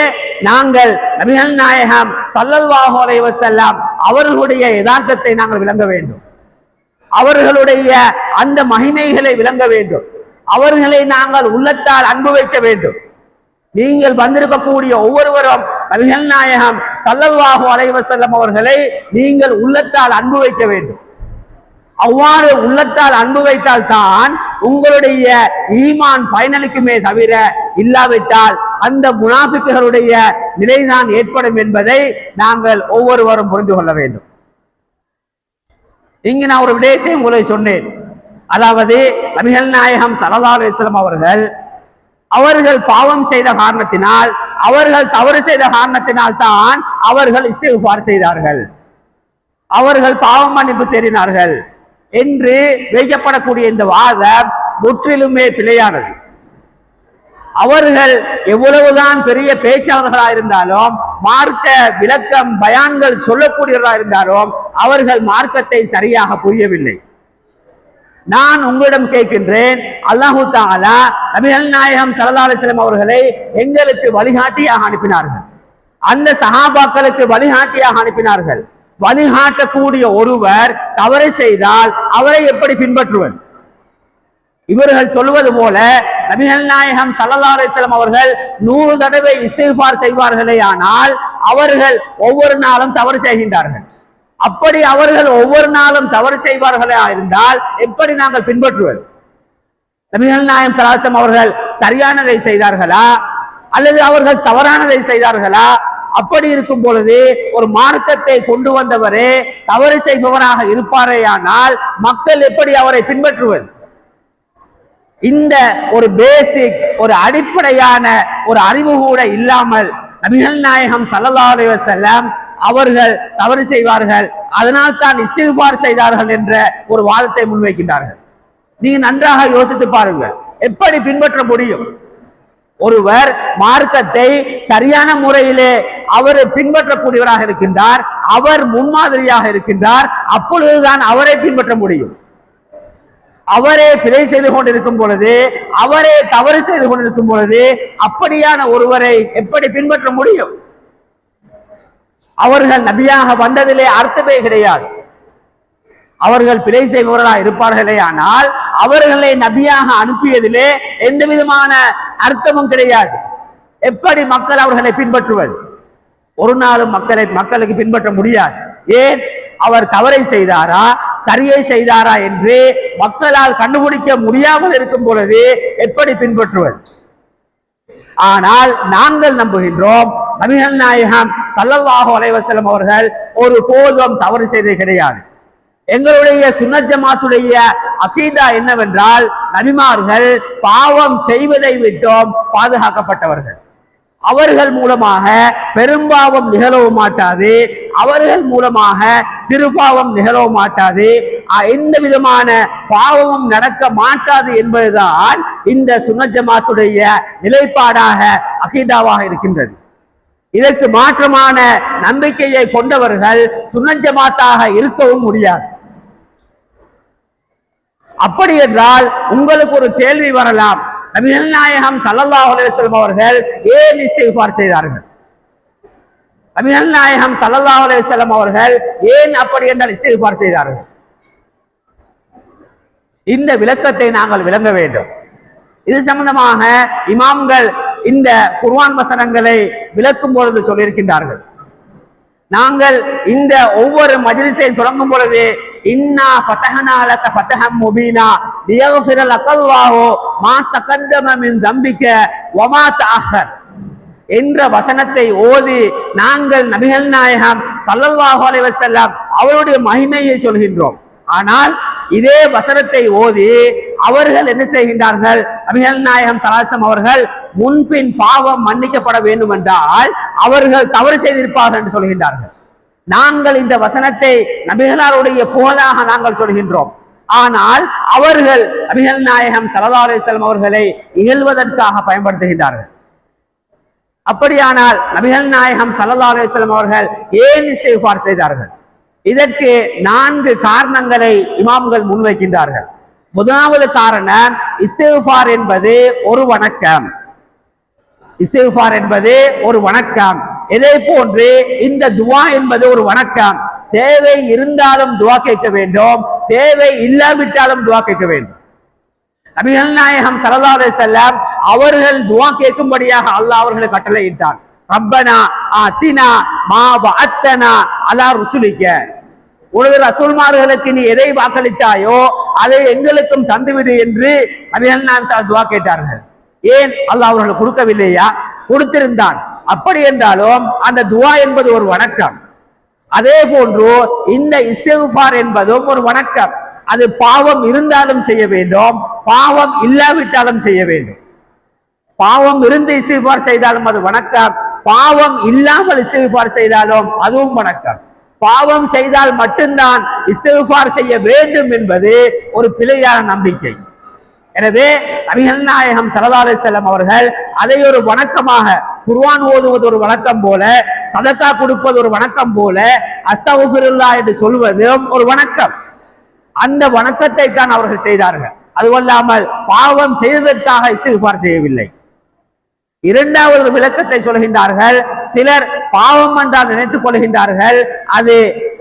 நாங்கள் நபிகள் நாயகம் ஸல்லல்லாஹு அலைஹி வஸல்லம் அவர்களுடைய யதார்த்தத்தை நாங்கள் விளங்க வேண்டும், அவர்களுடைய அந்த மகிமைகளை விளங்க வேண்டும், அவர்களை நாங்கள் உள்ளத்தால் அன்பு வைக்க வேண்டும். நீங்கள் வந்திருக்கக்கூடிய ஒவ்வொருவரும் நபிகள் நாயகம் ஸல்லல்லாஹு அலைஹி வஸல்லம் அவர்களை நீங்கள் உள்ளத்தால் அன்பு வைக்க வேண்டும். அவ்வாறு உள்ளத்தால் அன்பு வைத்தால் தான் உங்களுடைய ஈமான் பயனளிக்குமே தவிர இல்லாவிட்டால் அந்த முனாஃபிக்குகளுடைய நிலைதான் ஏற்படும் என்பதை நாங்கள் ஒவ்வொருவரும் புரிந்து கொள்ள வேண்டும். இங்கு நான் ஒரு விடயத்தை உங்களுக்கு சொன்னேன். அதாவது நபிகள் நாயகம் ஸல்லல்லாஹு அலைஹி வஸல்லம் அவர்கள் பாவம் செய்த காரணத்தினால், அவர்கள் தவறு செய்த காரணத்தினால் தான் அவர்கள் இஸ்திக்பார் செய்தார்கள், அவர்கள் பாவம் மன்னிப்பு தேடினார்கள் என்று வைக்கப்படக்கூடிய இந்த வாதம் முற்றிலுமே பிழையானது. அவர்கள் எவ்வளவுதான் பெரிய பேச்சாளர்களாக இருந்தாலும், மார்க்க விளக்கம் பயான்கள் சொல்லக்கூடியவர்களாக இருந்தாலும் அவர்கள் மார்க்கத்தை சரியாக புரியவில்லை. நான் உங்களிடம் கேட்கின்றேன், அல்லாஹு தஆலா நபிகள் நாயகம் ஸல்லல்லாஹு அலைஹி வஸல்லம் அவர்களை எங்களுக்கு வழிகாட்டியாக அனுப்பினார்கள், அந்த சஹாபாக்களுக்கு வழிகாட்டியாக அனுப்பினார்கள். வழிகாட்டக்கூடிய ஒருவர் தவறு செய்தால் அவரை எப்படி பின்பற்றுவது? இவர்கள் சொல்வது போல நபிகள் நாயகம் ஸல்லல்லாஹு அலைஹி வஸல்லம் அவர்கள் 100 தடவை இஸ்திக்பார் செய்வார்களே, ஆனால் அவர்கள் ஒவ்வொரு நாளும் தவறு செய்கின்றார்கள். அப்படி அவர்கள் ஒவ்வொரு நாளும் தவறு செய்வார்களா இருந்தால் எப்படி நாங்கள் பின்பற்றுவது? நபிகள் நாயகம் ஸல்லல்லாஹு அலைஹி வஸல்லம் அவர்கள் சரியானதை செய்தார்களா அல்லது அவர்கள் தவறானதை செய்தார்களா? அப்படி இருக்கும் பொழுது ஒரு மார்க்கத்தை கொண்டு வந்தவரே தவறு செய்பவராக இருப்பாரேயானால் மக்கள் எப்படி அவரை பின்பற்றுவது? இந்த ஒரு பேசிக், ஒரு அடிப்படையான ஒரு அறிவு கூட இல்லாமல் நபிகள் நாயகம் ஸல்லல்லாஹு அலைஹி வஸல்லம் அவர்கள் தவறு செய்வார்கள், அதனால் தான் இஸ்திக்பார் செய்தார்கள் என்ற ஒரு வாதத்தை முன்வைக்கின்றார்கள். நீங்க நன்றாக யோசித்து பாருங்கள், எப்படி பின்பற்ற முடியும்? ஒருவர் மார்க்கத்தை சரியான முறையிலே அவர் பின்பற்றக்கூடியவராக இருக்கின்றார், அவர் முன்மாதிரியாக இருக்கின்றார், அப்பொழுதுதான் அவரை பின்பற்ற முடியும். அவரே பிழை செய்து கொண்டிருக்கும் பொழுது, அவரே தவறு செய்து கொண்டிருக்கும் பொழுது அப்படியான ஒருவரை எப்படி பின்பற்ற முடியும்? அவர்கள் நபியாக வந்ததிலே அர்த்தமே கிடையாது. அவர்கள் பிழை செய்பவர்களாக இருப்பார்களே, ஆனால் அவர்களை நபியாக அனுப்பியதிலே எந்த விதமான அர்த்தமும் கிடையாது. எப்படி மக்கள் அவர்களை பின்பற்றுவது? ஒரு நாளும் மக்களுக்கு பின்பற்ற முடியாது. ஏன்? அவர் தவறை செய்தாரா சரியை செய்தாரா என்று மக்களால் கண்டுபிடிக்க முடியாமல் இருக்கும் பொழுது எப்படி பின்பற்றுவது? ஆனால் நாங்கள் நம்புகின்றோம், நபிகள் நாயகம் ஸல்லல்லாஹு அலைஹி வஸல்லம் அவர்கள் ஒரு போதும் தவறு செய்தது கிடையாது. எங்களுடைய சுன்னத் ஜமாத்துடைய அகீதா என்னவென்றால், நபிமார்கள் பாவம் செய்வதை விட்டும் பாதுகாக்கப்பட்டவர்கள். அவர்கள் மூலமாக பெரும்பாவம் நிகழவும் மாட்டாது, அவர்கள் மூலமாக சிறுபாவம் நிகழவும் மாட்டாது, எந்த விதமான பாவமும் நடக்க மாட்டாது என்பதுதான் இந்த சுன்னத் ஜமாத்துடைய நிலைப்பாடாக அகீதாவாக இருக்கின்றது. இதற்கு மாற்றமான நம்பிக்கையை கொண்டவர்கள் சுன்னத் ஜமாத்தாக இருக்கவும் முடியாது. அப்படி என்றால் உங்களுக்கு ஒரு கேள்வி வரலாம், நபிகள் நாயகம் ஸல்லல்லாஹு அலைஹி வஸல்லம் அவர்கள் ஏன் இஸ்திக்பார் செய்தார்கள்? நபிகள் நாயகம் ஸல்லல்லாஹு அலைஹி வஸல்லம் அவர்கள் ஏன் அப்படி என்றால் இஸ்திக்பார் செய்தார்கள்? இந்த விளக்கத்தை நாங்கள் விளங்க வேண்டும். இது சம்பந்தமாக இமாம்கள் இந்த குர்ஆன் வசனங்களை விளக்கும் பொழுது சொல்லியிருக்கின்றார்கள். நாங்கள் இந்த ஒவ்வொரு மஜ்லிஸையும் தொடங்கும் பொழுது இன்னா ஃபதஹனா லக ஃபதஹம் முபீனா லியக்ஃபிர லக்கல்லாஹு மா தகத்தம மின் தம்பிக வமா தஅஹர் என்ற வசனத்தை ஓதி நாங்கள் நபிகள் நாயகம் ஸல்லல்லாஹு அலைஹி வஸல்லம் அவருடைய மகிமையை சொல்கின்றோம். ஆனால் இதே வசனத்தை ஓதி அவர்கள் என்ன செய்கின்றார்கள்? நபிகள் நாயகம் ஸல்லல்லாஹு அலைஹி வஸல்லம் அவர்கள் முன்பின் பாவம் மன்னிக்கப்பட வேண்டும் என்றால் அவர்கள் தவறு செய்திருப்பார்கள் என்று சொல்கின்றார்கள். நாங்கள் இந்த வசனத்தை நபிகளாருடைய புகழாக நாங்கள் சொல்கின்றோம். ஆனால் அவர்கள் நபிகள் நாயகம் ஸல்லல்லாஹு அலைஹி வஸல்லம் அவர்களை இகழ்வதற்காக பயன்படுத்துகின்றார்கள். அப்படியானால் நபிகள் நாயகம் ஸல்லல்லாஹு அலைஹி வஸல்லம் அவர்கள் ஏன் இஸ்திக்பார் செய்தார்கள்? இதற்கு 4 காரணங்களை இமாம்கள் முன்வைக்கின்றார்கள். முதலாவது காரணம், இஸ்திக்பார் என்பது ஒரு வணக்கம். இஸ்திக்பார் என்பது ஒரு வணக்கம். இதே போன்று இந்த துவா என்பது ஒரு வணக்கம். தேவை இருந்தாலும் துவா கேட்க வேண்டும், தேவை இல்லாவிட்டாலும் துவா கேட்க வேண்டும். நபிகள் நாயகம் ஸல்லல்லாஹு அலைஹி வஸல்லம் அவர்கள் துவா கேட்கும்படியாக அல்லாஹ் அவர்களை கட்டளையிட்டான். ரப்பனா ஆத்தினா மா வஅத்தனா அலா ருசுலிக, உனது ரசூல்மார்களுக்கு நீ எதை வாக்களித்தாயோ அதை எங்களுக்கும் தந்துவிடு என்று நபிகள் நாயகம் துவா கேட்டார்கள். ஏன்? அல்லாஹ் அவர்கள் கொடுக்கவில்லையா? கொடுத்திருந்தான். அப்படி என்றாலும் அந்த துவா என்பது ஒரு வணக்கம். அதே போன்று இந்த இஸ்திக்பார் என்பதும் ஒரு வணக்கம். அது பாவம் இருந்தாலும் செய்ய வேண்டும், பாவம் இல்லாவிட்டாலும் செய்ய வேண்டும். பாவம் இருந்து இஸ்திக்பார் செய்தாலும் அது வணக்கம், பாவம் இல்லாமல் இஸ்திக்பார் செய்தாலும் அதுவும் வணக்கம். பாவம் செய்தால் மட்டும்தான் இஸ்திக்பார் செய்ய வேண்டும் என்பது ஒரு பிழையான நம்பிக்கை. எனவே நபிகள் நாயகம் ஸல்லல்லாஹு அலைஹி வஸல்லம் அவர்கள் அதை ஒரு வணக்கமாக, குர்ஆன் ஓதுவது ஒரு வணக்கம் போல, சதகா கொடுப்பது ஒரு வணக்கம் போல, அஸ்தக்ஃபிருல்லாஹ் என்று சொல்வதும் ஒரு வணக்கம். அந்த வணக்கத்தை தான் அவர்கள் செய்தார்கள். அதுவல்லாமல் பாவம் செய்வதற்காக இஸ்திக்பார் செய்யவில்லை. இரண்டாவது விளக்கத்தை சொல்கின்றார்கள். சிலர் பாவம் என்றால் நினைத்துக் கொள்கின்றார்கள், அது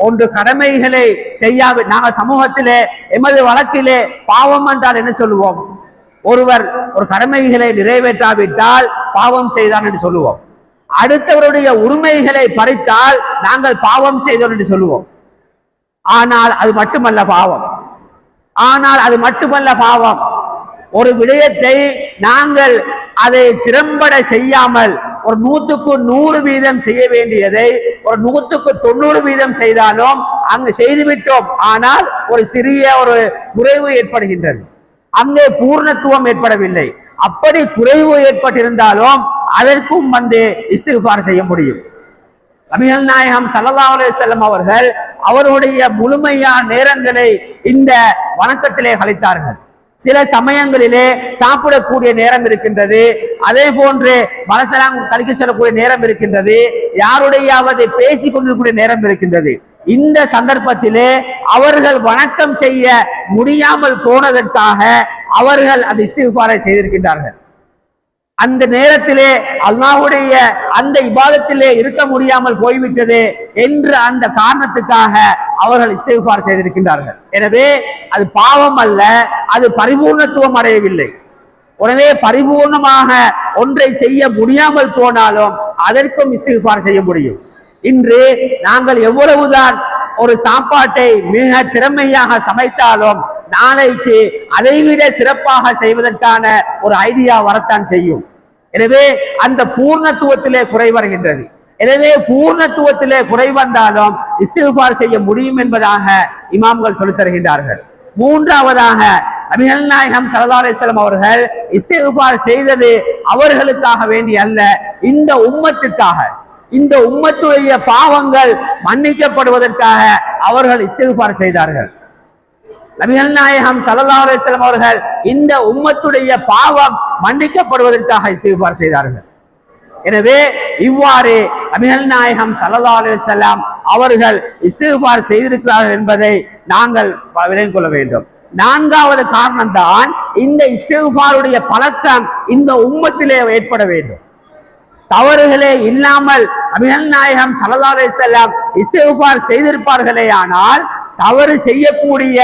ஒன்று கடமைகளை செய்யாவி. நாங்கள் சமூகத்திலே எமது வழக்கிலே பாவம் என்றால் என்ன சொல்லுவோம்? ஒருவர் ஒரு கடமைகளை நிறைவேற்றாவிட்டால் பாவம் செய்தான் என்று சொல்லுவோம். அடுத்தவருடைய உரிமைகளை பறித்தால் நாங்கள் பாவம் செய்தோம் என்று சொல்லுவோம். ஆனால் அது மட்டுமல்ல பாவம். ஒரு விடயத்தை நாங்கள் அதை திறம்பட செய்யாமல் ஒரு 100% செய்ய வேண்டியதை ஒரு 190% செய்தாலும் அங்கு செய்துவிட்டோம். ஆனால் ஒரு சிறிய ஒரு குறைவு ஏற்படுகின்றது, அங்கே பூர்ணத்துவம் ஏற்படவில்லை. அப்படி குறைவு ஏற்பட்டிருந்தாலும் அதற்கும் இஸ்திக்ஃபார் செய்ய முடியும். நபிகள் நாயகம் ஸல்லல்லாஹு அலைஹி வஸல்லம் அவர்கள் அவருடைய முழுமையான நேரங்களை இந்த வணக்கத்திலே கழித்தார்கள். சில சமயங்களிலே சாப்பிடக்கூடிய நேரம் இருக்கின்றது, அதே போன்று மனசலாம் கழிக்க செல்லக்கூடிய நேரம் இருக்கின்றது, யாருடையாவது பேசிக் கொண்டிருக்கக்கூடிய நேரம் இருக்கின்றது. இந்த சந்தர்ப்பத்திலே அவர்கள் வணக்கம் செய்ய முடியாமல் போனதற்காக அவர்கள் அந்த இஸ்திக்ஃபாரை செய்திருக்கின்றார்கள். அந்த நேரத்திலே அல்லாஹ்வுடைய அந்த இபாதத்திலே இருக்க முடியாமல் போய்விட்டது என்ற அந்த காரணத்துக்காக அவர்கள் இஸ்திக்ஃபார் செய்திருக்கின்றார்கள். எனவே அது பாவம் அல்ல, அது பரிபூர்ணத்துவம் அடையவில்லை. உடனே பரிபூர்ணமாக ஒன்றை செய்ய முடியாமல் போனாலும் அதற்கும் இஸ்திக்ஃபார் செய்ய முடியும். இன்று நாங்கள் எவ்வளவுதான் ஒரு சாப்பாட்டை மிக திறமையாக சமைத்தாலும் நாளைக்கு அதைவிட சிறப்பாக செய்வதற்கான ஒரு ஐடியா வரத்தான் செய்யும். எனவே அந்த பூர்ணத்துவத்திலே குறை வருகின்றது. எனவே பூர்ணத்துவத்திலே குறை வந்தாலும் இஸ்திக்ஃபார் செய்ய முடியும் என்பதாக இமாம்கள் சொல்லித் தருகின்றார்கள். மூன்றாவதாக நபிகள் நாயகம் ஸல்லல்லாஹு அலைஹி வஸல்லம் அவர்கள் இஸ்திக்ஃபார் செய்தது அவர்களுக்காக வேண்டி அல்ல, இந்த உம்மத்துக்காக, இந்த உம்மத்துடைய பாவங்கள் மன்னிக்கப்படுவதற்காக அவர்கள் இஸ்திக்ஃபார் செய்தார்கள். நபிகள் நாயகம் ஸல்லல்லாஹு அலைஹி வஸல்லம் அவர்கள் இந்த உம்மத்துடைய பாவம் மன்னிக்கப்படுவதற்காக இஸ்திக்ஃபார் செய்தார்கள். எனவே இவ்வாறு நபிகள் நாயகம் ஸல்லல்லாஹு அலைஹி வஸல்லம் அவர்கள் இஸ்திக்ஃபார் செய்திருக்கிறார்கள் என்பதை நாங்கள் விளங்கிக் கொள்ள வேண்டும். நான்காவது காரணம் தான் இந்த இஸ்திக்ஃபாருடைய பழக்கம் இந்த உம்மத்திலே ஏற்பட வேண்டும். தவறுகளே இல்லாமல் நபிகள் நாயகம் ஸல்லல்லாஹு அலைஹி வஸல்லம் இஸ்திக்ஃபார் செய்திருப்பார்களே ஆனால் தவறு செய்யக்கூடிய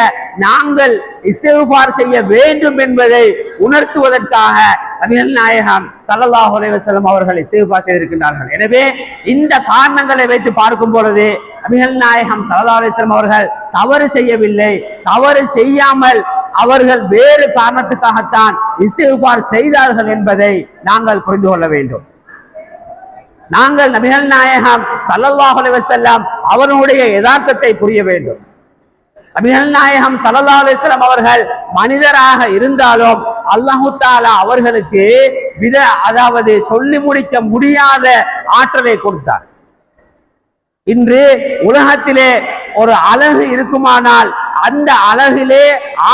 நாங்கள் இஸ்திக்ஃபார் செய்ய வேண்டும் என்பதை உணர்த்துவதற்காக நபிகள் நாயகம் ஸல்லல்லாஹு அலைஹி வஸல்லம் அவர்கள் இஸ்திக்ஃபார் செய்திருக்கின்றார்கள். எனவே இந்த காரணங்களை வைத்து பார்க்கும் பொழுது நபிகள் நாயகம் ஸல்லல்லாஹு அலைஹி வஸல்லம் அவர்கள் தவறு செய்யவில்லை. தவறு செய்யாமல் அவர்கள் வேறு காரணத்துக்காகத்தான் இஸ்திக்ஃபார் செய்தார்கள் என்பதை நாங்கள் புரிந்து கொள்ள வேண்டும். நாங்கள் நபிகள் நாயகம் ஸல்லல்லாஹு அலைஹி வஸல்லம் அவர்களுடைய யதார்த்தத்தை புரிய வேண்டும். நபிகள் நாயகம் ஸல்லல்லாஹு அலைஹி வஸல்லம் அவர்கள் மனிதராக இருந்தாலும் அல்லாஹ் தஆலா அவர்களுக்கு அதாவது சொல்லி முடிக்க முடியாத ஆற்றலை கொடுத்தார். இன்று உலகத்திலே ஒரு அழகு இருக்குமானால் அந்த அழகிலே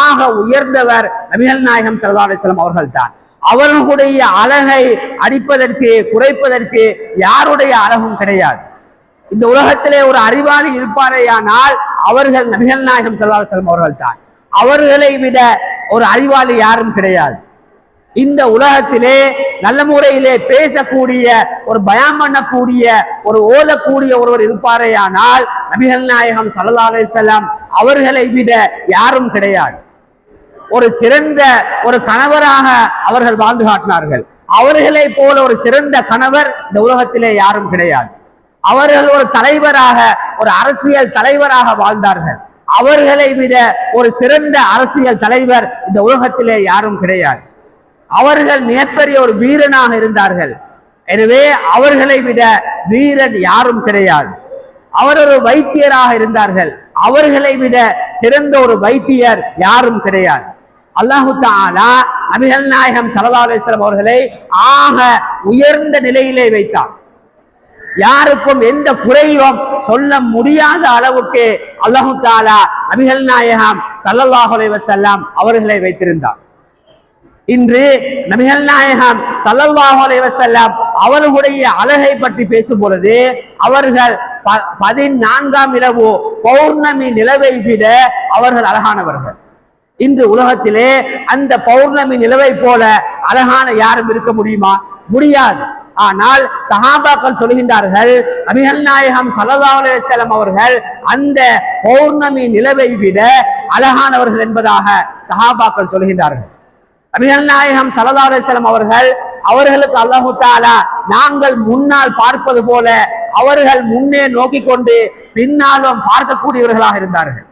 ஆக உயர்ந்தவர் நபிகள் நாயகம் ஸல்லல்லாஹு அலைஹி வஸல்லம் அவர்கள் தான். அவர்களுடைய அழகை அடிப்பதற்கு குறைப்பதற்கு யாருடைய அழகும் கிடையாது. இந்த உலகத்திலே ஒரு அறிவாளி இருப்பாரேயானால் அவர்கள் நபிகள் நாயகம் ஸல்லல்லாஹு அலைஹி வஸல்லம் அவர்கள் தான். அவர்களை விட ஒரு அறிவாளி யாரும் கிடையாது. இந்த உலகத்திலே நல்ல முறையிலே பேசக்கூடிய ஒரு பயான் பண்ணக்கூடிய ஒரு ஓதக்கூடிய ஒருவர் இருப்பாரேயானால் நபிகள் நாயகம் ஸல்லல்லாஹு அலைஹி வஸல்லம் அவர்களை விட யாரும் கிடையாது. ஒரு சிறந்த ஒரு கணவராக அவர்கள் வாழ்ந்து காட்டினார்கள். அவர்களை போல ஒரு சிறந்த கணவர் இந்த உலகத்திலே யாரும் கிடையாது. அவர்கள் ஒரு தலைவராக ஒரு அரசியல் தலைவராக வாழ்ந்தார்கள். அவர்களை விட ஒரு சிறந்த அரசியல் தலைவர் இந்த உலகத்திலே யாரும் கிடையாது. அவர்கள் மிகப்பெரிய ஒரு வீரனாக இருந்தார்கள். எனவே அவர்களை விட வீரன் யாரும் கிடையாது. அவர் ஒரு வைத்தியராக இருந்தார்கள். அவர்களை விட சிறந்த ஒரு வைத்தியர் யாரும் கிடையாது. அல்லாஹு தஆலா நபிகள் நாயகம் ஸல்லல்லாஹு அலைஹி வஸல்லம் அவர்களை ஆக உயர்ந்த நிலையிலே வைத்தார். யாருக்கும் எந்த குறையும் சொல்ல முடியாத அளவுக்கு அல்லாஹு தஆலா நபிகள் நாயகம் ஸல்லல்லாஹு அலைஹி வஸல்லம் அவர்களை வைத்திருந்தார். இன்று நபிகள் நாயகம் ஸல்லல்லாஹு அலைஹி வஸல்லம் அவர்களுடைய அழகை பற்றி பேசும் பொழுது அவர்கள் 14ஆம் இரவு பௌர்ணமி நிலவை விட அவர்கள் அழகானவர்கள். இன்று உலகத்திலே அந்த பௌர்ணமி நிலவை போல அழகான யாரும் இருக்க முடியுமா? முடியாது. ஆனால் சஹாபாக்கள் சொல்கின்றார்கள் நபிகள் நாயகம் ஸல்லல்லாஹு அலைஹி வஸல்லம் அவர்கள் அந்த பௌர்ணமி நிலவை விட அழகானவர்கள் என்பதாக சஹாபாக்கள் சொல்கின்றார்கள். நபிகள் நாயகம் ஸல்லல்லாஹு அலைஹி வஸல்லம் அவர்களுக்கு அல்லாஹு தஆலா நாங்கள் முன்னால் பார்ப்பது போல அவர்கள் முன்னே நோக்கி கொண்டு பின்னாலும் பார்க்கக்கூடியவர்களாக இருந்தார்கள்.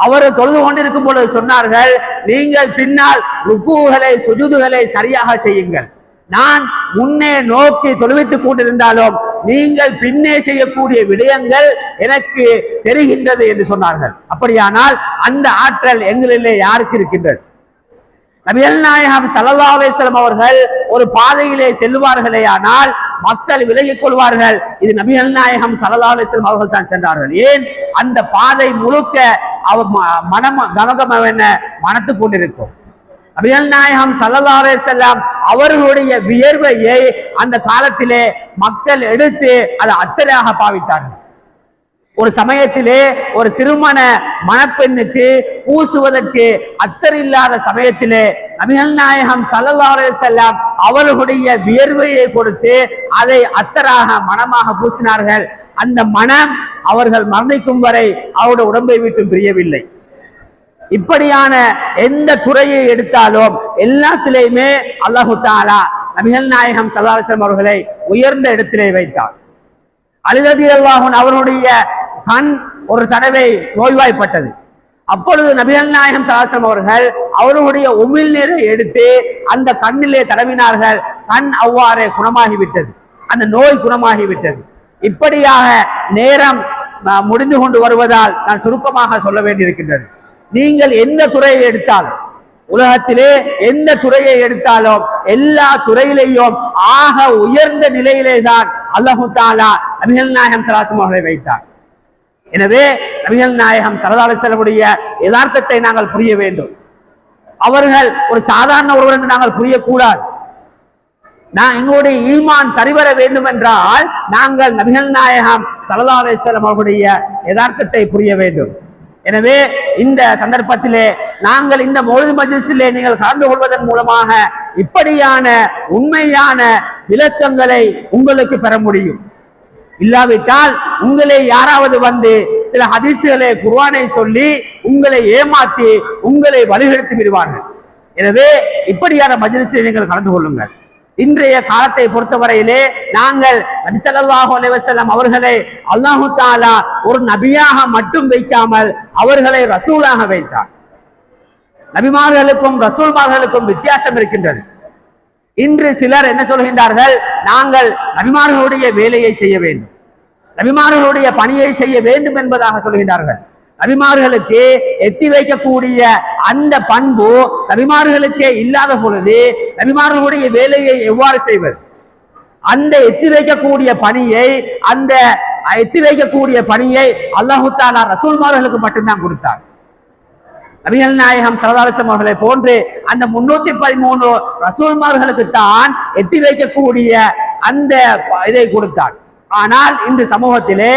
அவர்கள் தொழுது கொண்டிருக்கும் பொழுது சொன்னார்கள், நீங்கள் பின்னால் ருக்குகளை சுஜூதுகளை சரியாக செய்யுங்கள். நான் முன்னே நோக்கி தொழுவித்துக் கொண்டிருந்தாலும் நீங்கள் பின்னே செய்யக்கூடிய விடயங்கள் எனக்கு தெரிகின்றது என்று சொன்னார்கள். அப்படியானால் அந்த ஆற்றல் எங்களிலே யாருக்கு இருக்கின்றது? நபிகள் நாயகம் ஸல்லல்லாஹு அலைஹி வஸல்லம் அவர்கள் ஒரு பாதையிலே செல்வார்களே ஆனால் மக்கள் விலகிக் கொள்வார்கள், இது நபிகள் நாயகம் ஸல்லல்லாஹு அலைஹி வஸல்லம் அவர்கள் தான் சென்றார்கள். ஏன்? அந்த பாதை முழுக்க அவர் மனம் கமகமென மனத்துக் கொண்டிருக்கும். நபிகள் நாயகம் ஸல்லல்லாஹு அலைஹி வஸல்லம் அவர்களுடைய வியர்வையை அந்த காலத்திலே மக்கள் எடுத்து அதை அத்தரையாக பாவித்தார்கள். ஒரு சமயத்திலே ஒரு திருமண மணப்பெண்ணுக்கு பூசுவதற்கு அத்தர் இல்லாத சமயத்திலே நபிகள் நாயகம் ஸல்லல்லாஹு அலைஹி வஸல்லம் அவர்களுடைய வியர்வையை கொடுத்து அதை அத்தராக மணமாக பூசினார்கள். அந்த மனம் அவர்கள் மரணிக்கும் வரை அவருடைய உடம்பை விட்டு பிரியவில்லை. இப்படியான எந்த துறையை எடுத்தாலும் எல்லாத்திலேயுமே அல்லாஹு தஆலா நபிகள் நாயகம் ஸல்லல்லாஹு அலைஹி வஸல்லம் அவர்களை உயர்ந்த இடத்திலே வைத்தார். அலி ரலியல்லாஹு அன்ஹு அவருடைய கண் ஒரு தடவை நோய்வாய்ப்பட்டது. அப்பொழுது நபிகள் நாயகம் ஸல்லல்லாஹு அலைஹி வஸல்லம் அவர்கள் அவருடைய உமிழ் நீரை எடுத்து அந்த கண்ணிலே தடவினார்கள். கண் அவ்வாறே குணமாகிவிட்டது, அந்த நோய் குணமாகிவிட்டது. இப்படியாக நேரம் முடிந்து கொண்டு வருவதால் நான் சுருக்கமாக சொல்ல வேண்டியிருக்கின்றது. நீங்கள் எந்த துறையை எடுத்தாலும், உலகத்திலே எந்த துறையை எடுத்தாலும் எல்லா துறையிலேயும் ஆக உயர்ந்த நிலையிலே தான் அல்லாஹு தஆலா நபிகள் நாயகம் ஸல்லல்லாஹு அலைஹி வஸல்லம் அவர்களை வைத்தார். எனவே நபிகள் நாயகம் ஸல்லல்லாஹு அலைஹி வஸல்லமுடைய யதார்த்தத்தை நாங்கள் புரிய வேண்டும். அவர்கள் ஒரு சாதாரண ஒருவர் என்று நாங்கள் புரியக்கூடாது. எங்களுடைய ஈமான் சரிவர வேண்டும் என்றால் நாங்கள் நபிகள் நாயகம் ஸல்லல்லாஹு அலைஹி வஸல்லம் அவர்களுடைய யதார்த்தத்தை புரிய வேண்டும். எனவே இந்த சந்தர்ப்பத்திலே நாங்கள் இந்த மௌலிது மஜ்லிஸிலே நீங்கள் கலந்து கொள்வதன் மூலமாக இப்படியான உண்மையான விளக்கங்களை உங்களுக்கு பெற முடியும். இல்லாவிட்டால் உங்களை யாராவது வந்து சில ஹதீஸ்களை குர்ஆனை சொல்லி உங்களை ஏமாற்றி உங்களை வழிகெடுத்து விடுவார்கள். எனவே இப்படியான மஜ்லிஸில் நீங்கள் கலந்து கொள்ளுங்கள். இன்றைய காலத்தை பொறுத்தவரையிலே நாங்கள் நபி ஸல்லல்லாஹு அலைஹி வஸல்லம் அவர்களை அல்லாஹு தஆலா ஒரு நபியாக மட்டும் வைக்காமல் அவர்களை ரசூலாக வைத்தார். நபிமார்களுக்கும் ரசூல்மார்களுக்கும் வித்தியாசம் இருக்கின்றது. இன்று சிலர் என்ன சொல்கின்றார்கள், நாங்கள் நபிமார்களுடைய வேலையை செய்ய வேண்டும், நபிமார்களுடைய பணியை செய்ய வேண்டும் என்பதாக சொல்கின்றார்கள். நபிமார்களுக்கு எத்தி வைக்கக்கூடிய அந்த பண்பு நபிமார்களுக்கே இல்லாத பொழுது நபிமார்களுடைய வேலையை எவ்வாறு செய்வது? அந்த எத்தி வைக்கக்கூடிய பணியை அல்லாஹு தஆலா ரசூல்மார்களுக்கு மட்டும்தான் கொடுத்தார். நபிகள் நாயகம் ஸல்லல்லாஹு அலைஹி வஸல்லம் அவர்களை போன்று அந்த 313 ரசூல்மார்களுக்கு தான் எத்தி வைக்கக்கூடிய அந்த இதை கொடுத்தார். ஆனால் இந்த சமூகத்திலே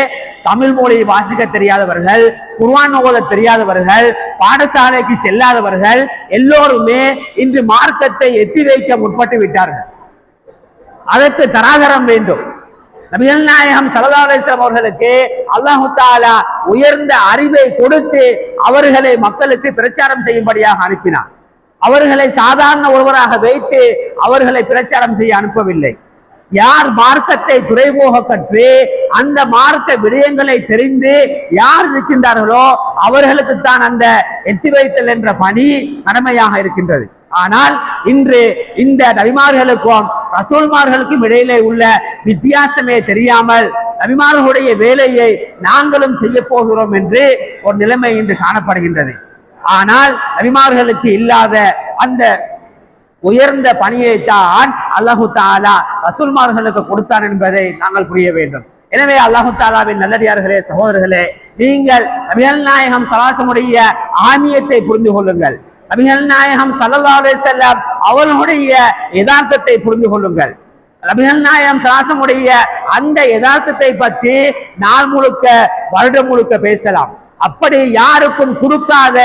தமிழ் மொழி வாசிக்க தெரியாதவர்கள், குர்ஆன் ஓத தெரியாதவர்கள், பாடசாலைக்கு செல்லாதவர்கள் எல்லோருமே இன்று மார்க்கத்தை எத்தி வைக்க முற்பட்டு விட்டார்கள். அதற்கு தராதரம் வேண்டும். நபிகள் நாயகம் ஸல்லல்லாஹு அலைஹி வஸல்லம் அவர்களுக்கு அல்லாஹு தஆலா உயர்ந்த அறிவை கொடுத்து அவர்களை மக்களுக்கு பிரச்சாரம் செய்யும்படியாக அனுப்பினார். அவர்களை சாதாரண ஒருவராக வைத்து அவர்களை பிரச்சாரம் செய்ய அனுப்பவில்லை. யார் மார்க்கத்தை துறைபோக கற்று அந்த மார்க்க விடயங்களை தெரிந்து யார் இருக்கின்றார்களோ அவர்களுக்கு தான் அந்த எத்தி வைத்தல் என்ற பணி கடமையாக இருக்கின்றது. ஆனால் இன்று இந்த நபிமார்களுக்கும் ரசூல்மார்களுக்கும் இடையிலே உள்ள வித்தியாசமே தெரியாமல் நபிமார்களுடைய வேலையை நாங்களும் செய்ய போகிறோம் என்று ஒரு நிலைமை இன்று காணப்படுகின்றது. ஆனால் நபிமார்களுக்கு இல்லாத அந்த உயர்ந்த பணியை தான் அல்லாஹு தஆலா ரசூல்மார்களுக்கு கொடுத்தார் என்பதை நாங்கள் புரிய வேண்டும். எனவே அல்லாஹு தஆலாவின் நல்லடியார்களே, சகோதரர்களே, நீங்கள் நபிகள் நாயகம் ஸல்லல்லாஹு அலைஹி வஸல்லம் ஆமியத்தை புரிந்து கொள்ளுங்கள். நபிகள் நாயகம் ஸல்லல்லாஹு அலைஹி வஸல்லம் அவர்களுடைய யதார்த்தத்தை புரிந்து கொள்ளுங்கள். நபிகள் நாயகம் ஸல்லல்லாஹு அலைஹி வஸல்லம் அந்த யதார்த்தத்தை பற்றி நாள் முழுக்க வருடம் முழுக்க பேசலாம். அப்படி யாருக்கும் கொடுக்காத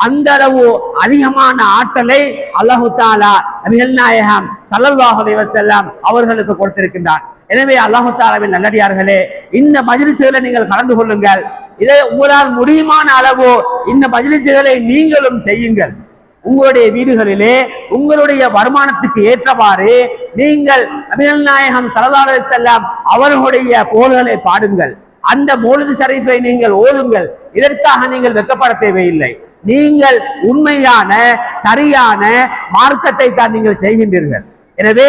அந்த அளவு அதிகமான ஆற்றலை அல்லாஹு தஆலா நபிகள் நாயகம் ஸல்லல்லாஹு அலைஹி வஸல்லம் அவர்களுக்கு கொடுத்திருக்கின்றார். எனவே அல்லாஹு தஆலாவின் நல்லடியார்களே, இந்த மஜ்லிஸ்களை நீங்கள் கலந்து கொள்ளுங்கள். இதை உங்களால் முடியுமான அளவு இந்த மஜ்லிஸ்களை நீங்களும் செய்யுங்கள். உங்களுடைய வீடுகளிலே உங்களுடைய வருமானத்துக்கு ஏற்றவாறு நீங்கள் நபிகள் நாயகம் ஸல்லல்லாஹு அலைஹி வஸல்லம் அவர்களுடைய புகழ்களை பாடுங்கள். அந்த மௌலிது ஷரீஃபை நீங்கள் ஓதுங்கள். இதற்காக நீங்கள் வெட்கப்பட தேவையில்லை. நீங்கள் உண்மையான சரியான மார்க்கத்தை தான் நீங்கள் செய்கின்றீர்கள். எனவே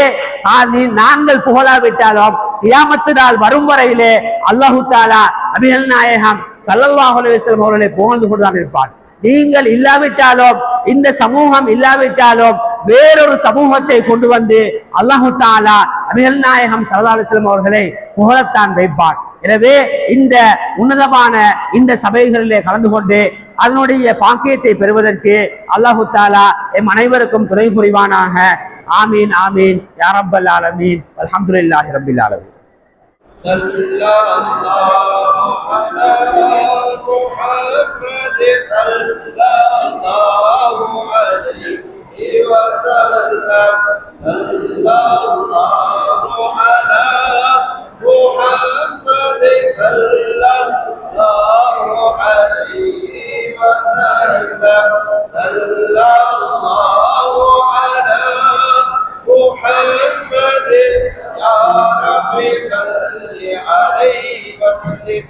நாங்கள் புகழாவிட்டாலும் கியாமத்து நாள் வரும் வரையிலே அல்லாஹு தஆலா நபிகள் நாயகம் ஸல்லல்லாஹு அலைஹி வஸல்லம் அவர்களை புகழ்ந்து கொண்டுதான் இருப்பார். நீங்கள் இல்லாவிட்டாலும் இந்த சமூகம் இல்லாவிட்டாலும் வேறொரு சமூகத்தை கொண்டு வந்து அல்லாஹு தஆலா நபிகள் நாயகம் ஸல்லல்லாஹு அலைஹி வஸல்லம் அவர்களை புகழத்தான் வைப்பார். எனவே இந்த உன்னதமான இந்த சபைகளிலே கலந்து கொண்டு அதனுடைய பாக்கியத்தை பெறுவதற்கு அல்லாஹு தஆலா எம் அனைவருக்கும் துணை புரிவானாக. ஆமீன் ஆமீன் யா ரப்பல் ஆலமீன் அல்ஹம்துலில்லாஹி ரப்பில் ஆலமீன். ஸல்லல்லாஹு அலா முஹம்மத் ஸல்லல்லாஹு அலைஹி வஸல்லம். ஸல்லல்லாஹு அலா முஹம்மத் ஸல்லல்லாஹு அலைஹி வஸல்லம். ஸல்லல்லாஹு அலா محمد يا رب صل عليه وسلم.